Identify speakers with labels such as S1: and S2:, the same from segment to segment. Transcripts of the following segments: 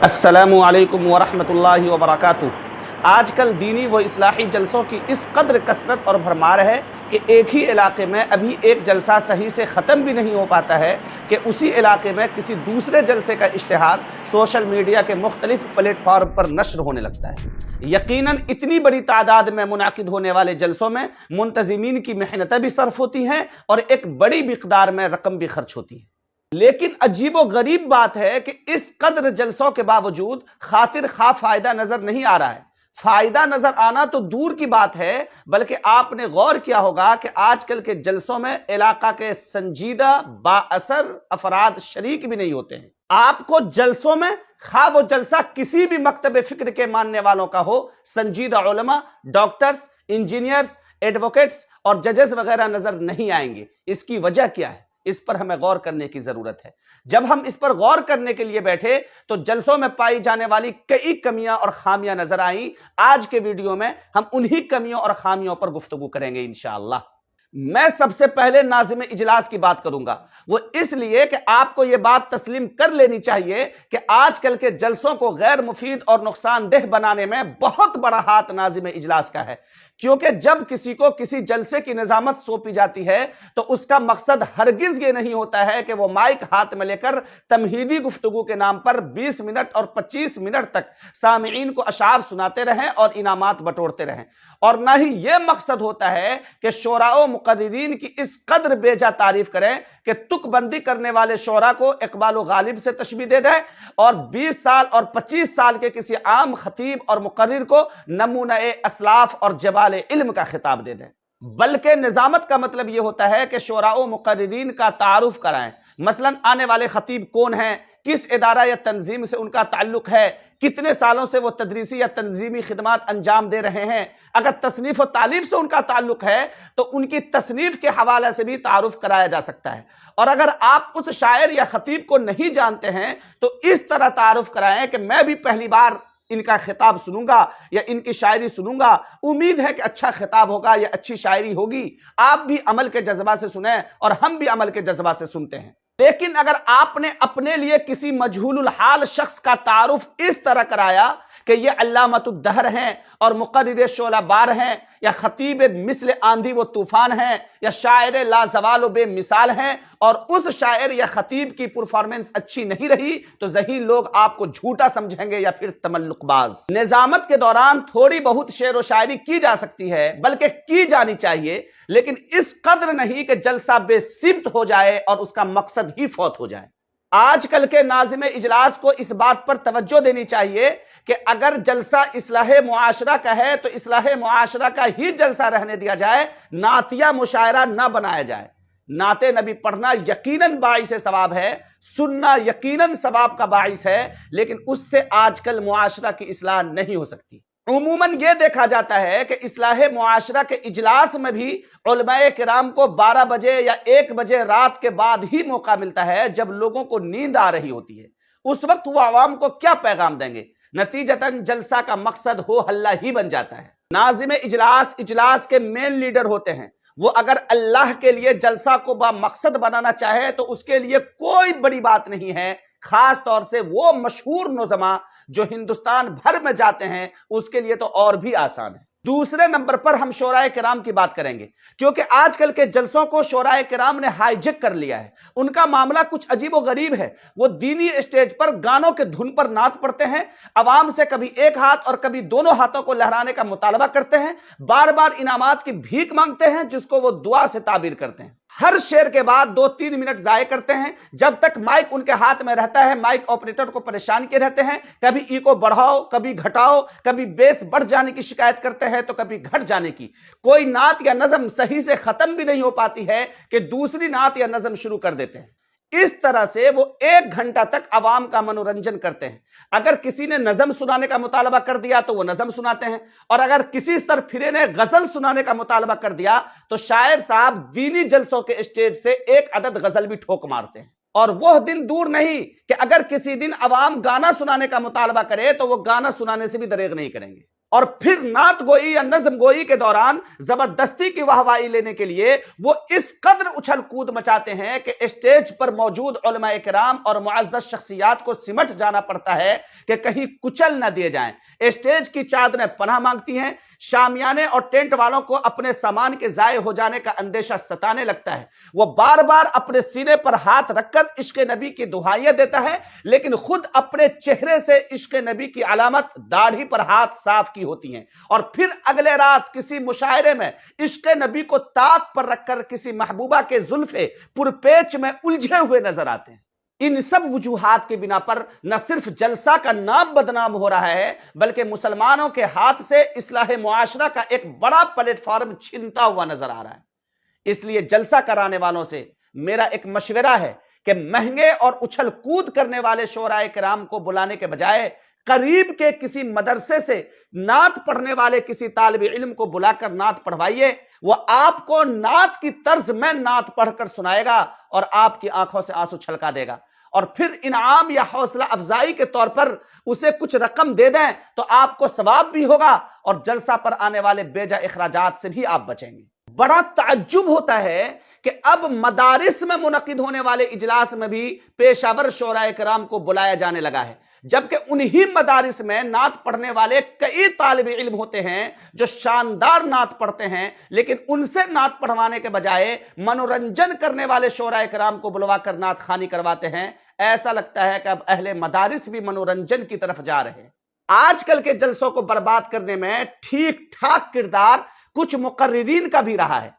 S1: السلام علیکم ورحمۃ اللہ وبرکاتہ۔ آج کل دینی و اصلاحی جلسوں کی اس قدر کثرت اور بھرمار ہے کہ ایک ہی علاقے میں ابھی ایک جلسہ صحیح سے ختم بھی نہیں ہو پاتا ہے کہ اسی علاقے میں کسی دوسرے جلسے کا اشتہار سوشل میڈیا کے مختلف پلیٹ فارم پر نشر ہونے لگتا ہے۔ یقیناً اتنی بڑی تعداد میں منعقد ہونے والے جلسوں میں منتظمین کی محنتیں بھی صرف ہوتی ہیں اور ایک بڑی مقدار میں رقم بھی خرچ ہوتی ہے، لیکن عجیب و غریب بات ہے کہ اس قدر جلسوں کے باوجود خاطر خواہ فائدہ نظر نہیں آ رہا ہے۔ فائدہ نظر آنا تو دور کی بات ہے، بلکہ آپ نے غور کیا ہوگا کہ آج کل کے جلسوں میں علاقہ کے سنجیدہ با اثر افراد شریک بھی نہیں ہوتے ہیں۔ آپ کو جلسوں میں خواہ وہ جلسہ کسی بھی مکتب فکر کے ماننے والوں کا ہو، سنجیدہ علماء، ڈاکٹرز، انجینئرز، ایڈوکیٹس اور ججز وغیرہ نظر نہیں آئیں گے۔ اس کی وجہ کیا ہے؟ اس پر ہمیں غور کرنے کی ضرورت ہے۔ جب ہم اس پر غور کرنے کے لیے بیٹھے تو جلسوں میں پائی جانے والی کئی کمیاں اور خامیاں نظر آئیں۔ آج کے ویڈیو میں ہم انہی کمیوں اور خامیوں پر گفتگو کریں گے انشاءاللہ۔ میں سب سے پہلے ناظم اجلاس کی بات کروں گا، وہ اس لیے کہ آپ کو یہ بات تسلیم کر لینی چاہیے کہ آج کل کے جلسوں کو غیر مفید اور نقصان دہ بنانے میں بہت بڑا ہاتھ ناظم اجلاس کا ہے، کیونکہ جب کسی کو کسی جلسے کی نظامت سونپی جاتی ہے تو اس کا مقصد ہرگز یہ نہیں ہوتا ہے کہ وہ مائک ہاتھ میں لے کر تمہیدی گفتگو کے نام پر 20 منٹ اور 25 منٹ تک سامعین کو اشعار سناتے رہیں اور انعامات بٹورتے رہیں، اور نہ ہی یہ مقصد ہوتا ہے کہ شعراء و مقررین کی اس قدر بیجا تعریف کریں کہ تک بندی کرنے والے شعراء کو اقبال و غالب سے تشبیہ دے دیں اور 20 سال اور 25 سال کے کسی عام خطیب اور مقرر کو نمونہ اسلاف اور جبال علم کا خطاب دے دیں۔ بلکہ نظامت کا مطلب یہ ہوتا ہے کہ شعراء و مقررین کا تعارف کرائیں، مثلا آنے والے خطیب کون ہیں، کس ادارہ یا تنظیم سے ان کا تعلق ہے، کتنے سالوں سے وہ تدریسی یا تنظیمی خدمات انجام دے رہے ہیں، اگر تصنیف و تالیف سے ان کا تعلق ہے تو ان کی تصنیف کے حوالے سے بھی تعارف کرایا جا سکتا ہے، اور اگر آپ اس شاعر یا خطیب کو نہیں جانتے ہیں تو اس طرح تعارف کرائیں کہ میں بھی پہلی بار ان کا خطاب سنوں گا یا ان کی شاعری سنوں گا، امید ہے کہ اچھا خطاب ہوگا یا اچھی شاعری ہوگی، آپ بھی عمل کے جذبہ سے سنیں اور ہم بھی عمل کے جذبہ سے سنتے ہیں۔ لیکن اگر آپ نے اپنے لیے کسی مجہول الحال شخص کا تعارف اس طرح کرایا کہ یہ علامۃ الدہر ہیں اور مقرر شعلہ بار ہیں، یا خطیب مثل آندھی و طوفان ہیں، یا شاعر لازوال و بے مثال ہیں، اور اس شاعر یا خطیب کی پرفارمنس اچھی نہیں رہی تو ذہین لوگ آپ کو جھوٹا سمجھیں گے یا پھر تملق باز۔ نظامت کے دوران تھوڑی بہت شعر و شاعری کی جا سکتی ہے، بلکہ کی جانی چاہیے، لیکن اس قدر نہیں کہ جلسہ بے سمت ہو جائے اور اس کا مقصد ہی فوت ہو جائے۔ آج کل کے ناظم اجلاس کو اس بات پر توجہ دینی چاہیے کہ اگر جلسہ اصلاح معاشرہ کا ہے تو اصلاح معاشرہ کا ہی جلسہ رہنے دیا جائے، نعتیہ مشاعرہ نہ بنایا جائے۔ نعت نبی پڑھنا یقیناً باعث ثواب ہے، سننا یقیناً ثواب کا باعث ہے، لیکن اس سے آج کل معاشرہ کی اصلاح نہیں ہو سکتی۔ عموماً یہ دیکھا جاتا ہے کہ اصلاح معاشرہ کے اجلاس میں بھی علماء کرام کو 12 بجے یا 1 بجے رات کے بعد ہی موقع ملتا ہے، جب لوگوں کو نیند آ رہی ہوتی ہے۔ اس وقت وہ عوام کو کیا پیغام دیں گے؟ نتیجتاً جلسہ کا مقصد ہو ہلہ ہی بن جاتا ہے۔ ناظم اجلاس کے مین لیڈر ہوتے ہیں، وہ اگر اللہ کے لیے جلسہ کو با مقصد بنانا چاہے تو اس کے لیے کوئی بڑی بات نہیں ہے، خاص طور سے وہ مشہور نظماء جو ہندوستان بھر میں جاتے ہیں، اس کے لیے تو اور بھی آسان ہے۔ دوسرے نمبر پر ہم شعراء کرام کی بات کریں گے، کیونکہ آج کل کے جلسوں کو شعراء کرام نے ہائی جیک کر لیا ہے۔ ان کا معاملہ کچھ عجیب و غریب ہے۔ وہ دینی اسٹیج پر گانوں کے دھن پر نعت پڑھتے ہیں، عوام سے کبھی ایک ہاتھ اور کبھی دونوں ہاتھوں کو لہرانے کا مطالبہ کرتے ہیں، بار بار انعامات کی بھیک مانگتے ہیں جس کو وہ دعا سے تعبیر کرتے ہیں، ہر شعر کے بعد 2-3 منٹ ضائع کرتے ہیں، جب تک مائک ان کے ہاتھ میں رہتا ہے مائک آپریٹر کو پریشان کیے رہتے ہیں، کبھی ایکو بڑھاؤ، کبھی گھٹاؤ، کبھی بیس بڑھ جانے کی شکایت کرتے ہیں تو کبھی گھٹ جانے کی۔ کوئی نعت یا نظم صحیح سے ختم بھی نہیں ہو پاتی ہے کہ دوسری نعت یا نظم شروع کر دیتے ہیں۔ اس طرح سے وہ 1 گھنٹہ تک عوام کا منورنجن کرتے ہیں۔ اگر کسی نے نظم سنانے کا مطالبہ کر دیا تو وہ نظم سناتے ہیں، اور اگر کسی سرپھرے نے غزل سنانے کا مطالبہ کر دیا تو شاعر صاحب دینی جلسوں کے اسٹیج سے 1 عدد غزل بھی ٹھوک مارتے ہیں۔ اور وہ دن دور نہیں کہ اگر کسی دن عوام گانا سنانے کا مطالبہ کرے تو وہ گانا سنانے سے بھی دریغ نہیں کریں گے۔ اور پھر نعت گوئی یا نظم گوئی کے دوران زبردستی کی واہوائی لینے کے لیے وہ اس قدر اچھل کود مچاتے ہیں کہ اسٹیج پر موجود علماء کرام اور معزز شخصیات کو سمٹ جانا پڑتا ہے کہ کہیں کچل نہ دیے جائیں۔ اسٹیج کی چادریں پناہ مانگتی ہیں، شامیانے اور ٹینٹ والوں کو اپنے سامان کے ضائع ہو جانے کا اندیشہ ستانے لگتا ہے۔ وہ بار بار اپنے سینے پر ہاتھ رکھ کر عشق نبی کی دعائیں دیتا ہے، لیکن خود اپنے چہرے سے عشق نبی کی علامت داڑھی پر ہاتھ صاف کی ہوتی ہیں، اور پھر اگلے رات کسی مشاعرے میں عشق نبی کو طاق پر رکھ کر کسی محبوبہ کے زلفے پرپیچ میں الجھے ہوئے نظر آتے ہیں۔ ان سب وجوہات کی بنا پر نہ صرف جلسہ کا نام بدنام ہو رہا ہے، بلکہ مسلمانوں کے ہاتھ سے اصلاح معاشرہ کا ایک بڑا پلیٹ فارم چھنتا ہوا نظر آ رہا ہے۔ اس لیے جلسہ کرانے والوں سے میرا ایک مشورہ ہے کہ مہنگے اور اچھل کود کرنے والے شعراء کرام کو بلانے کے بجائے قریب کے کسی مدرسے سے نعت پڑھنے والے کسی طالب علم کو بلا کر نعت پڑھوائیے۔ وہ آپ کو نعت کی طرز میں نعت پڑھ کر سنائے گا اور آپ کی آنکھوں سے آنسو چھلکا دے گا، اور پھر انعام یا حوصلہ افزائی کے طور پر اسے کچھ رقم دے دیں تو آپ کو ثواب بھی ہوگا اور جلسہ پر آنے والے بیجا اخراجات سے بھی آپ بچیں گے۔ بڑا تعجب ہوتا ہے کہ اب مدارس میں منعقد ہونے والے اجلاس میں بھی پیشہ ور شعراء کرام کو بلایا جانے لگا ہے، جبکہ انہی مدارس میں نعت پڑھنے والے کئی طالب علم ہوتے ہیں جو شاندار نعت پڑھتے ہیں، لیکن ان سے نعت پڑھوانے کے بجائے منورنجن کرنے والے شعراء کرام کو بلوا کر نعت خوانی کرواتے ہیں۔ ایسا لگتا ہے کہ اب اہل مدارس بھی منورنجن کی طرف جا رہے ہیں۔ آج کل کے جلسوں کو برباد کرنے میں ٹھیک ٹھاک کردار کچھ مقررین کا بھی رہا ہے۔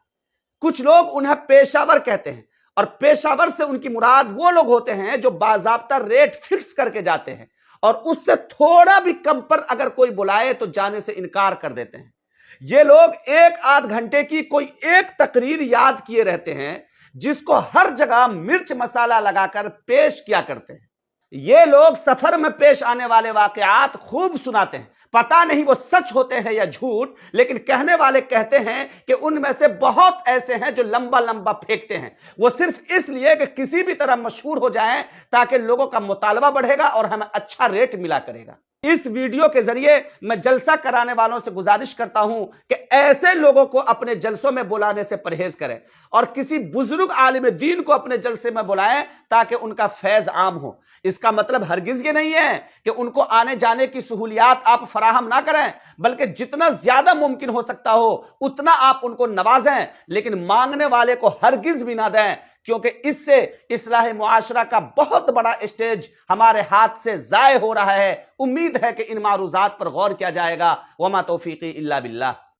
S1: کچھ لوگ انہیں پیشہ ور کہتے ہیں، اور پیشہ ور سے ان کی مراد وہ لوگ ہوتے ہیں جو باضابطہ ریٹ فکس کر کے جاتے ہیں، اور اس سے تھوڑا بھی کم پر اگر کوئی بلائے تو جانے سے انکار کر دیتے ہیں۔ یہ لوگ ایک آدھ گھنٹے کی کوئی ایک تقریر یاد کیے رہتے ہیں، جس کو ہر جگہ مرچ مسالہ لگا کر پیش کیا کرتے ہیں۔ یہ لوگ سفر میں پیش آنے والے واقعات خوب سناتے ہیں، پتہ نہیں وہ سچ ہوتے ہیں یا جھوٹ، لیکن کہنے والے کہتے ہیں کہ ان میں سے بہت ایسے ہیں جو لمبا لمبا پھینکتے ہیں، وہ صرف اس لیے کہ کسی بھی طرح مشہور ہو جائیں تاکہ لوگوں کا مطالبہ بڑھے گا اور ہمیں اچھا ریٹ ملا کرے گا۔ اس ویڈیو کے ذریعے میں جلسہ کرانے والوں سے گزارش کرتا ہوں کہ ایسے لوگوں کو اپنے جلسوں میں بلانے سے پرہیز کریں، اور کسی بزرگ عالم دین کو اپنے جلسے میں بلائیں تاکہ ان کا فیض عام ہو۔ اس کا مطلب ہرگز یہ نہیں ہے کہ ان کو آنے جانے کی سہولیات آپ فراہم نہ کریں، بلکہ جتنا زیادہ ممکن ہو سکتا ہو اتنا آپ ان کو نوازیں، لیکن مانگنے والے کو ہرگز بھی نہ دیں، کیونکہ اس سے اصلاح معاشرہ کا بہت بڑا اسٹیج ہمارے ہاتھ سے ضائع ہو رہا ہے۔ امید ہے کہ ان معروضات پر غور کیا جائے گا۔ وما توفیقی الا باللہ۔